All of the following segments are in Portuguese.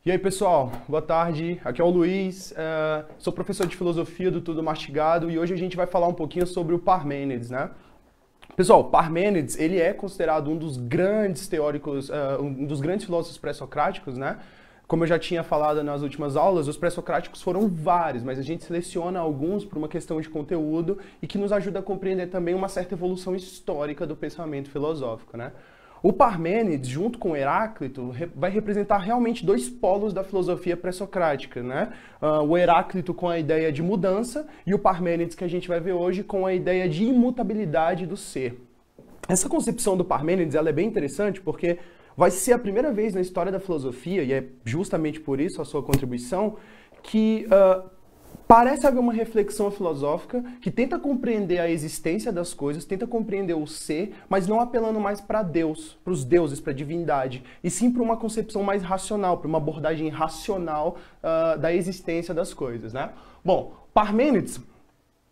E aí, pessoal, boa tarde. Aqui é o Luiz, sou professor de filosofia do Tudo Mastigado e hoje a gente vai falar um pouquinho sobre o Parmênides, né? Pessoal, Parmênides, ele é considerado um dos grandes teóricos, um dos grandes filósofos pré-socráticos, né? Como eu já tinha falado nas últimas aulas, os pré-socráticos foram vários, mas a gente seleciona alguns por uma questão de conteúdo e que nos ajuda a compreender também uma certa evolução histórica do pensamento filosófico, né? O Parmênides, junto com Heráclito, vai representar realmente dois polos da filosofia pré-socrática, né? O Heráclito com a ideia de mudança e o Parmênides que a gente vai ver hoje com a ideia de imutabilidade do ser. Essa concepção do Parmênides ela é bem interessante porque vai ser a primeira vez na história da filosofia, e é justamente por isso a sua contribuição, que parece haver uma reflexão filosófica que tenta compreender a existência das coisas, tenta compreender o ser, mas não apelando mais para Deus, para os deuses, para a divindade, e sim para uma concepção mais racional, para uma abordagem racional da existência das coisas, né? Bom, Parmênides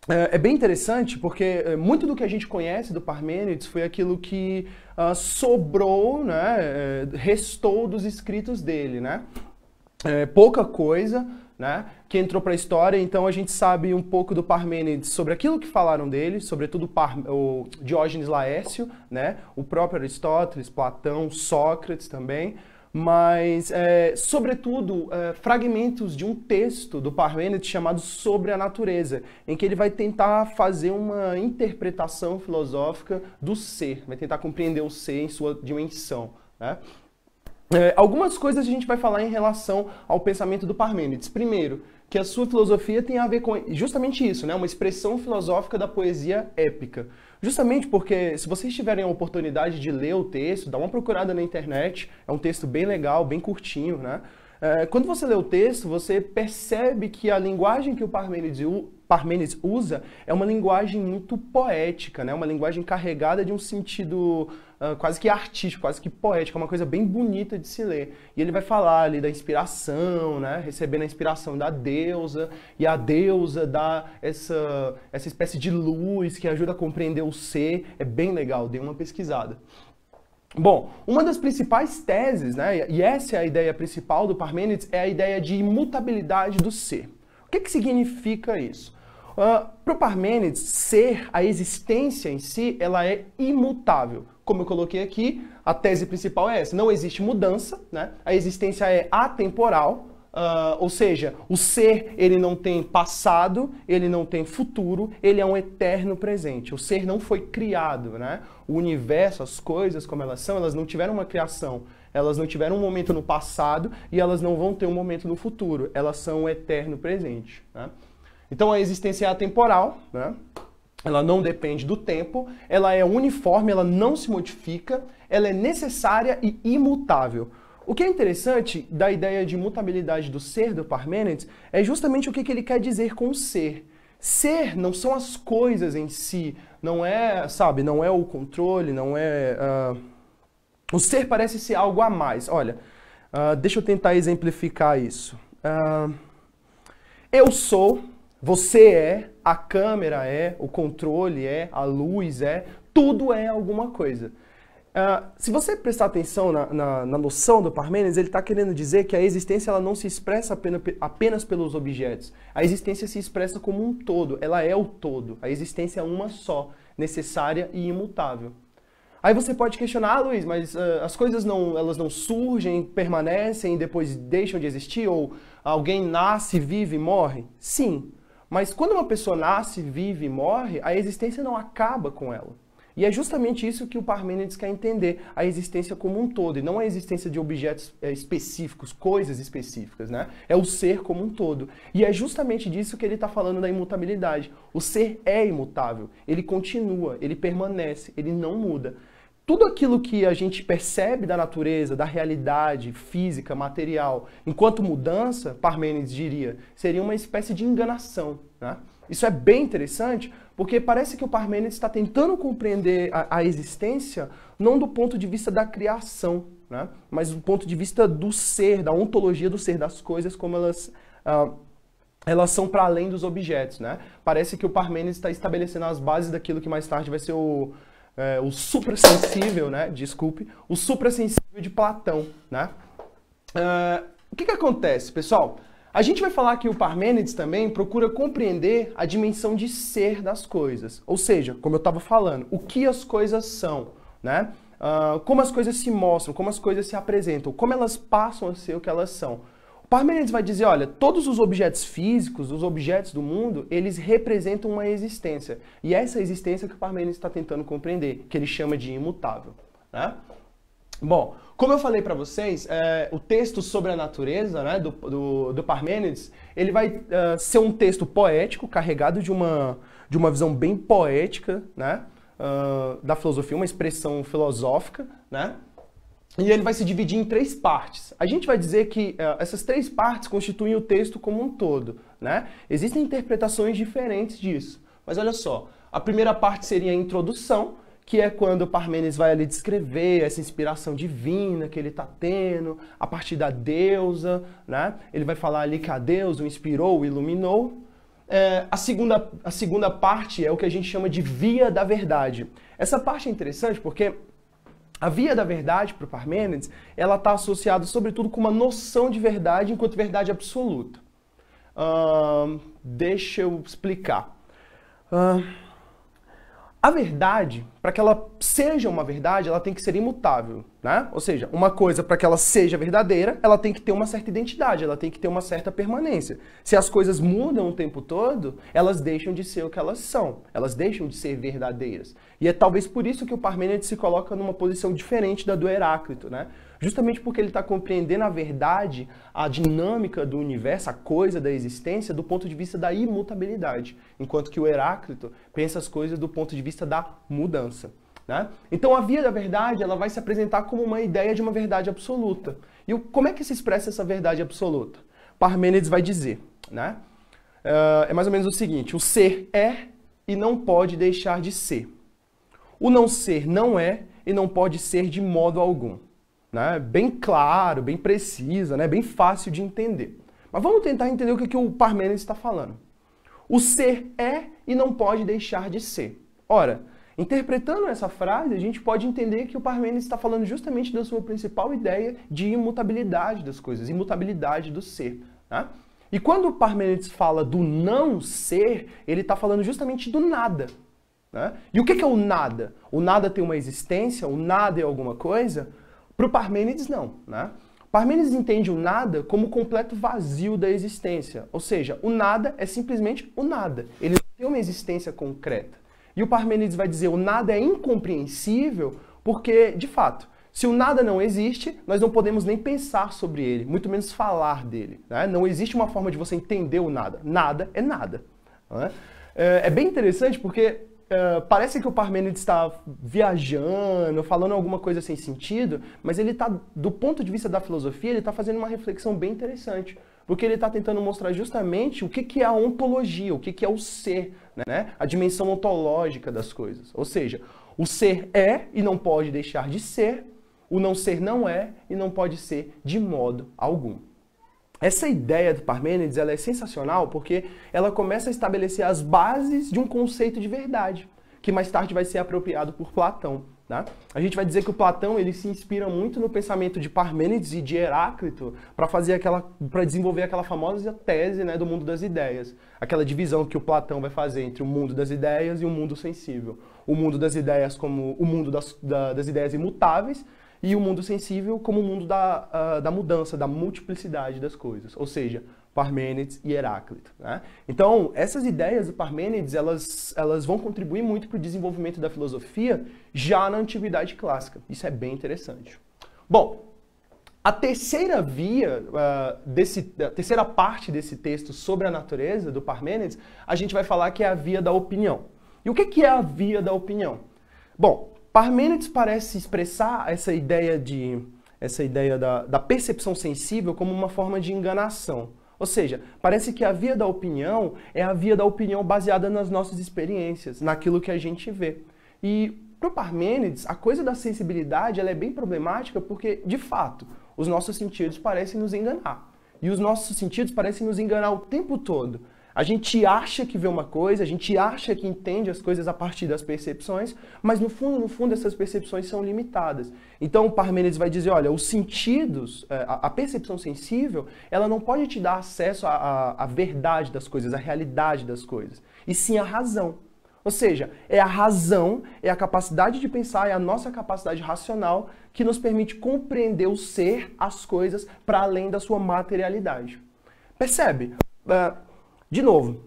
é bem interessante porque muito do que a gente conhece do Parmênides foi aquilo que sobrou, né, restou dos escritos dele, né? Pouca coisa, né, que entrou para a história, então a gente sabe um pouco do Parmênides sobre aquilo que falaram dele, sobretudo o Diógenes Laércio, né, o próprio Aristóteles, Platão, Sócrates também, mas, sobretudo, fragmentos de um texto do Parmênides chamado Sobre a Natureza, em que ele vai tentar fazer uma interpretação filosófica do ser, vai tentar compreender o ser em sua dimensão, né? Algumas coisas a gente vai falar em relação ao pensamento do Parmênides. Primeiro, que a sua filosofia tem a ver com justamente isso, né? Uma expressão filosófica da poesia épica. Justamente porque, se vocês tiverem a oportunidade de ler o texto, dá uma procurada na internet, é um texto bem legal, bem curtinho, né? Quando você lê o texto, você percebe que a linguagem que o Parmênides usa é uma linguagem muito poética, né? Uma linguagem carregada de um sentido quase que artístico, quase que poético, é uma coisa bem bonita de se ler. E ele vai falar ali da inspiração, né? Recebendo a inspiração da deusa, e a deusa dá essa espécie de luz que ajuda a compreender o ser. É bem legal, dê uma pesquisada. Bom, uma das principais teses, né, e essa é a ideia principal do Parmênides, é a ideia de imutabilidade do ser. O que significa isso? Para o Parmênides, ser, a existência em si, ela é imutável. Como eu coloquei aqui, a tese principal é essa, não existe mudança, né? A existência é atemporal, ou seja, o ser ele não tem passado, ele não tem futuro, ele é um eterno presente. O ser não foi criado, né? O universo, as coisas como elas são, elas não tiveram uma criação, elas não tiveram um momento no passado e elas não vão ter um momento no futuro, elas são um eterno presente, né? Então a existência é atemporal, né? Ela não depende do tempo, ela é uniforme, ela não se modifica, ela é necessária e imutável. O que é interessante da ideia de mutabilidade do ser do Parmênides é justamente o que ele quer dizer com ser. Ser não são as coisas em si, não é, sabe, não é o controle, não é... O ser parece ser algo a mais. Olha, deixa eu tentar exemplificar isso. Eu sou, você é, a câmera é, o controle é, a luz é, tudo é alguma coisa. Se você prestar atenção na noção do Parmênides, ele está querendo dizer que a existência ela não se expressa apenas pelos objetos. A existência se expressa como um todo, ela é o todo. A existência é uma só, necessária e imutável. Aí você pode questionar, Luiz, mas as coisas elas não surgem, permanecem e depois deixam de existir? Ou alguém nasce, vive e morre? Sim, mas quando uma pessoa nasce, vive e morre, a existência não acaba com ela. E é justamente isso que o Parmênides quer entender, a existência como um todo, e não a existência de objetos específicos, coisas específicas, né? É o ser como um todo. E é justamente disso que ele está falando da imutabilidade. O ser é imutável, ele continua, ele permanece, ele não muda. Tudo aquilo que a gente percebe da natureza, da realidade física, material, enquanto mudança, Parmênides diria, seria uma espécie de enganação, né? Isso é bem interessante, porque parece que o Parmênides está tentando compreender a existência não do ponto de vista da criação, né? Mas do ponto de vista do ser, da ontologia do ser, das coisas como elas são para além dos objetos, né? Parece que o Parmênides está estabelecendo as bases daquilo que mais tarde vai ser o suprassensível, né? Desculpe, o suprassensível de Platão, né? O que acontece, pessoal? A gente vai falar que o Parmênides também procura compreender a dimensão de ser das coisas. Ou seja, como eu estava falando, o que as coisas são, né? Como as coisas se mostram, como as coisas se apresentam, como elas passam a ser o que elas são. O Parmênides vai dizer, olha, todos os objetos físicos, os objetos do mundo, eles representam uma existência. E é essa existência que o Parmênides está tentando compreender, que ele chama de imutável, né? Bom, como eu falei para vocês, o texto sobre a natureza, né, do Parmênides, ele vai ser um texto poético, carregado de uma visão bem poética, né, da filosofia, uma expressão filosófica, né, e ele vai se dividir em 3 partes. A gente vai dizer que essas 3 partes constituem o texto como um todo, né? Existem interpretações diferentes disso, mas olha só, a primeira parte seria a introdução, que é quando o Parmênides vai ali descrever essa inspiração divina que ele está tendo, a partir da deusa, né? Ele vai falar ali que a deusa o inspirou, o iluminou. A segunda parte é o que a gente chama de via da verdade. Essa parte é interessante porque a via da verdade para o Parmênides, ela está associada sobretudo com uma noção de verdade enquanto verdade absoluta. Deixa eu explicar. A verdade, para que ela seja uma verdade, ela tem que ser imutável, né? Ou seja, uma coisa, para que ela seja verdadeira, ela tem que ter uma certa identidade, ela tem que ter uma certa permanência. Se as coisas mudam o tempo todo, elas deixam de ser o que elas são, elas deixam de ser verdadeiras. E é talvez por isso que o Parmênides se coloca numa posição diferente da do Heráclito, né? Justamente porque ele está compreendendo a verdade, a dinâmica do universo, a coisa da existência, do ponto de vista da imutabilidade, enquanto que o Heráclito pensa as coisas do ponto de vista da mudança, né? Então a via da verdade, ela vai se apresentar como uma ideia de uma verdade absoluta. E como é que se expressa essa verdade absoluta? Parmênides vai dizer, né? É mais ou menos o seguinte: o ser é e não pode deixar de ser. O não ser não é e não pode ser de modo algum. Né? Bem claro, bem precisa, né? Bem fácil de entender. Mas vamos tentar entender o que o Parmênides está falando. O ser é e não pode deixar de ser. Ora, interpretando essa frase, a gente pode entender que o Parmênides está falando justamente da sua principal ideia de imutabilidade das coisas, imutabilidade do ser. Né? E quando o Parmênides fala do não ser, ele está falando justamente do nada. Né? E o que é o nada? O nada tem uma existência? O nada é alguma coisa? Para o Parmênides, não. Né? Parmênides entende o nada como o completo vazio da existência. Ou seja, o nada é simplesmente o nada. Ele não tem uma existência concreta. E o Parmênides vai dizer o nada é incompreensível porque, de fato, se o nada não existe, nós não podemos nem pensar sobre ele, muito menos falar dele. Né? Não existe uma forma de você entender o nada. Nada é nada. Né? É bem interessante porque parece que o Parmênides está viajando, falando alguma coisa sem sentido, mas ele está, do ponto de vista da filosofia, ele está fazendo uma reflexão bem interessante, porque ele está tentando mostrar justamente o que é a ontologia, o que é o ser, né? A dimensão ontológica das coisas. Ou seja, o ser é e não pode deixar de ser, o não ser não é e não pode ser de modo algum. Essa ideia do Parmênides ela é sensacional porque ela começa a estabelecer as bases de um conceito de verdade, que mais tarde vai ser apropriado por Platão. Né? A gente vai dizer que o Platão ele se inspira muito no pensamento de Parmênides e de Heráclito para desenvolver aquela famosa tese, né, do mundo das ideias. Aquela divisão que o Platão vai fazer entre o mundo das ideias e o mundo sensível. O mundo das ideias como o mundo das ideias imutáveis, e o mundo sensível como o mundo da mudança, da multiplicidade das coisas. Ou seja, Parmênides e Heráclito. Né? Então, essas ideias do Parmênides, elas vão contribuir muito para o desenvolvimento da filosofia já na Antiguidade Clássica. Isso é bem interessante. Bom, a terceira via, a terceira parte desse texto sobre a natureza do Parmênides, a gente vai falar que é a via da opinião. E o que é a via da opinião? Bom, Parmênides parece expressar essa ideia da percepção sensível como uma forma de enganação. Ou seja, parece que a via da opinião é a via da opinião baseada nas nossas experiências, naquilo que a gente vê. E para o Parmênides, a coisa da sensibilidade ela é bem problemática porque, de fato, os nossos sentidos parecem nos enganar. E os nossos sentidos parecem nos enganar o tempo todo. A gente acha que vê uma coisa, a gente acha que entende as coisas a partir das percepções, mas no fundo, essas percepções são limitadas. Então o Parmênides vai dizer, olha, os sentidos, a percepção sensível, ela não pode te dar acesso à verdade das coisas, à realidade das coisas, e sim à razão. Ou seja, é a razão, é a capacidade de pensar, é a nossa capacidade racional que nos permite compreender o ser, as coisas, para além da sua materialidade. Percebe? De novo,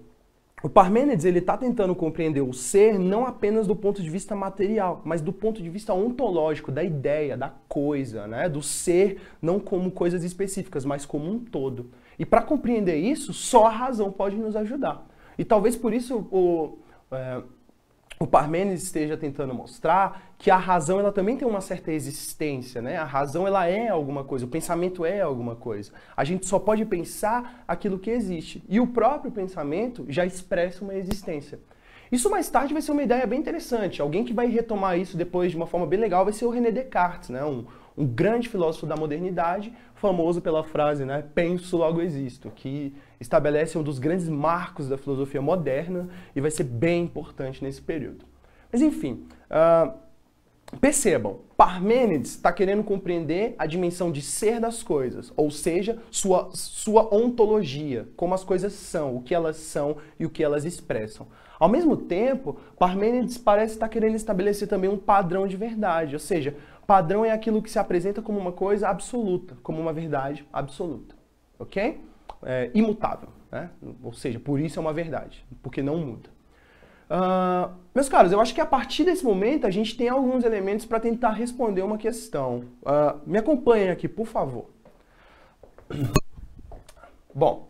o Parmênides está tentando compreender o ser não apenas do ponto de vista material, mas do ponto de vista ontológico, da ideia, da coisa, né? Do ser não como coisas específicas, mas como um todo. E para compreender isso, só a razão pode nos ajudar. E talvez por isso o Parmênides esteja tentando mostrar que a razão ela também tem uma certa existência, né? A razão ela é alguma coisa, o pensamento é alguma coisa. A gente só pode pensar aquilo que existe. E o próprio pensamento já expressa uma existência. Isso mais tarde vai ser uma ideia bem interessante. Alguém que vai retomar isso depois de uma forma bem legal vai ser o René Descartes, né? Um grande filósofo da modernidade, famoso pela frase, né, penso, logo existo, que estabelece um dos grandes marcos da filosofia moderna e vai ser bem importante nesse período. Mas enfim, percebam, Parmênides está querendo compreender a dimensão de ser das coisas, ou seja, sua ontologia, como as coisas são, o que elas são e o que elas expressam. Ao mesmo tempo, Parmênides parece estar querendo estabelecer também um padrão de verdade, ou seja, padrão é aquilo que se apresenta como uma coisa absoluta, como uma verdade absoluta, ok? Imutável, né? Ou seja, por isso é uma verdade, porque não muda. Meus caros, eu acho que a partir desse momento a gente tem alguns elementos para tentar responder uma questão. Me acompanhem aqui, por favor. Bom,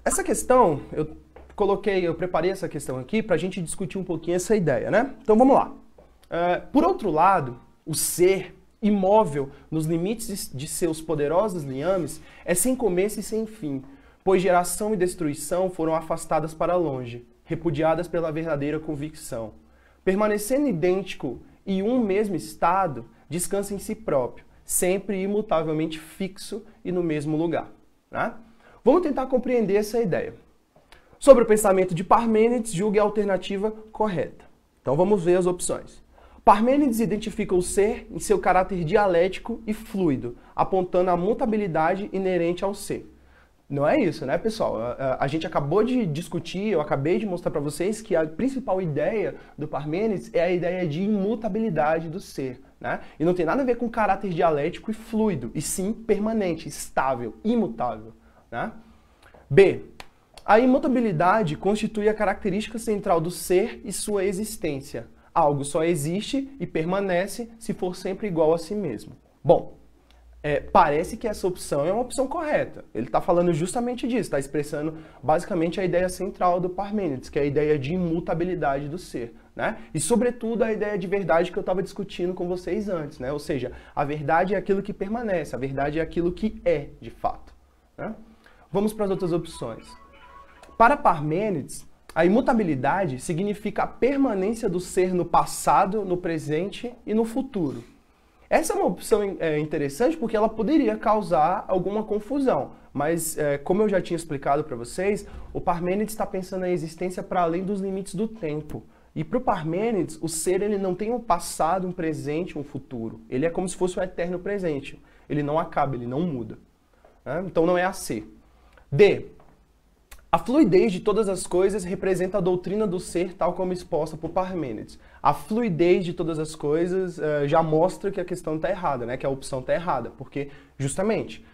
essa questão, eu preparei essa questão aqui para a gente discutir um pouquinho essa ideia, né? Então vamos lá. Por outro lado, o ser imóvel nos limites de seus poderosos liames é sem começo e sem fim, pois geração e destruição foram afastadas para longe, repudiadas pela verdadeira convicção. Permanecendo idêntico e um mesmo estado, descansa em si próprio, sempre imutavelmente fixo e no mesmo lugar. Né? Vamos tentar compreender essa ideia. Sobre o pensamento de Parmênides, julgue a alternativa correta. Então vamos ver as opções. Parmênides identifica o ser em seu caráter dialético e fluido, apontando a mutabilidade inerente ao ser. Não é isso, né, pessoal? A gente acabou de discutir, eu acabei de mostrar para vocês que a principal ideia do Parmênides é a ideia de imutabilidade do ser, né? E não tem nada a ver com caráter dialético e fluido, e sim permanente, estável, imutável, né? B. A imutabilidade constitui a característica central do ser e sua existência. Algo só existe e permanece se for sempre igual a si mesmo. Bom, parece que essa opção é uma opção correta. Ele está falando justamente disso, está expressando basicamente a ideia central do Parmênides, que é a ideia de imutabilidade do ser, né? E sobretudo a ideia de verdade que eu estava discutindo com vocês antes, né? Ou seja, a verdade é aquilo que permanece, a verdade é aquilo que é de fato, né? Vamos para as outras opções. Para Parmênides, a imutabilidade significa a permanência do ser no passado, no presente e no futuro. Essa é uma opção interessante porque ela poderia causar alguma confusão, mas como eu já tinha explicado para vocês, o Parmênides está pensando na existência para além dos limites do tempo. E para o Parmênides, o ser ele não tem um passado, um presente, um futuro. Ele é como se fosse um eterno presente. Ele não acaba, ele não muda. Né? Então não é a C. D. A fluidez de todas as coisas representa a doutrina do ser tal como exposta por Parmênides. A fluidez de todas as coisas já mostra que a questão está errada, né? Que a opção está errada, porque justamente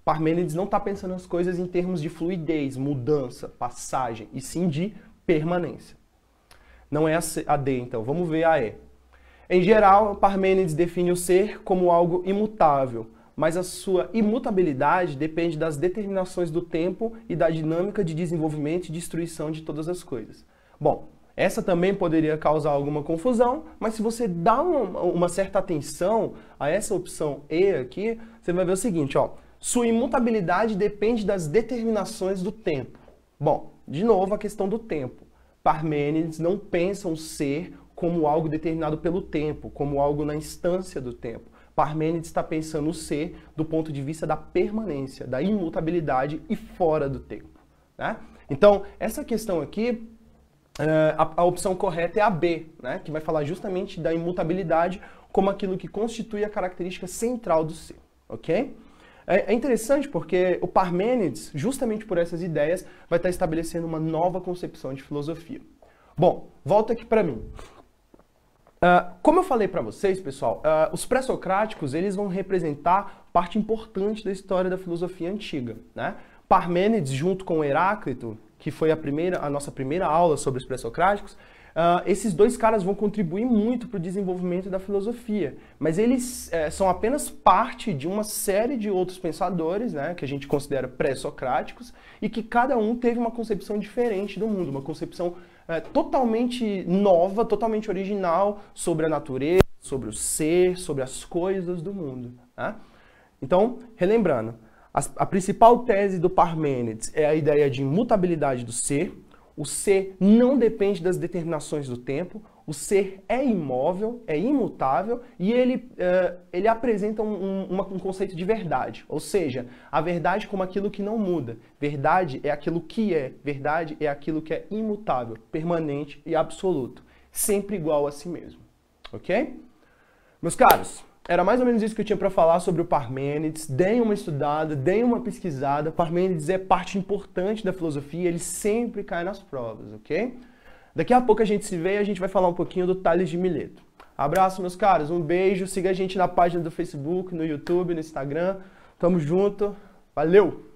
Parmênides não está pensando as coisas em termos de fluidez, mudança, passagem, e sim de permanência. Não é a D, então. Vamos ver a E. Em geral, Parmênides define o ser como algo imutável, mas a sua imutabilidade depende das determinações do tempo e da dinâmica de desenvolvimento e destruição de todas as coisas. Bom, essa também poderia causar alguma confusão, mas se você dá uma certa atenção a essa opção E aqui, você vai ver o seguinte, ó, sua imutabilidade depende das determinações do tempo. Bom, de novo a questão do tempo. Parmênides não pensa o ser como algo determinado pelo tempo, como algo na instância do tempo. Parmênides está pensando o ser do ponto de vista da permanência, da imutabilidade e fora do tempo. né? Então, essa questão aqui, a opção correta é a B, né? Que vai falar justamente da imutabilidade como aquilo que constitui a característica central do ser, ok? É interessante porque o Parmênides, justamente por essas ideias, vai estar estabelecendo uma nova concepção de filosofia. Bom, volta aqui para mim. Como eu falei para vocês, pessoal, os pré-socráticos eles vão representar parte importante da história da filosofia antiga, né? Parmênides, junto com Heráclito, que foi a nossa primeira aula sobre os pré-socráticos, esses dois caras vão contribuir muito para o desenvolvimento da filosofia, mas eles são apenas parte de uma série de outros pensadores, né, que a gente considera pré-socráticos, e que cada um teve uma concepção diferente do mundo, uma concepção totalmente nova, totalmente original sobre a natureza, sobre o ser, sobre as coisas do mundo, né? Então, relembrando, a principal tese do Parmênides é a ideia de imutabilidade do ser. O ser não depende das determinações do tempo, o ser é imóvel, é imutável e ele apresenta um conceito de verdade, ou seja, a verdade como aquilo que não muda. Verdade é aquilo que é, verdade é aquilo que é imutável, permanente e absoluto, sempre igual a si mesmo, ok? Meus caros, era mais ou menos isso que eu tinha para falar sobre o Parmênides. Deem uma estudada, deem uma pesquisada. Parmênides é parte importante da filosofia, ele sempre cai nas provas, ok? Daqui a pouco a gente se vê e a gente vai falar um pouquinho do Tales de Mileto. Abraço, meus caros, um beijo, siga a gente na página do Facebook, no YouTube, no Instagram. Tamo junto, valeu!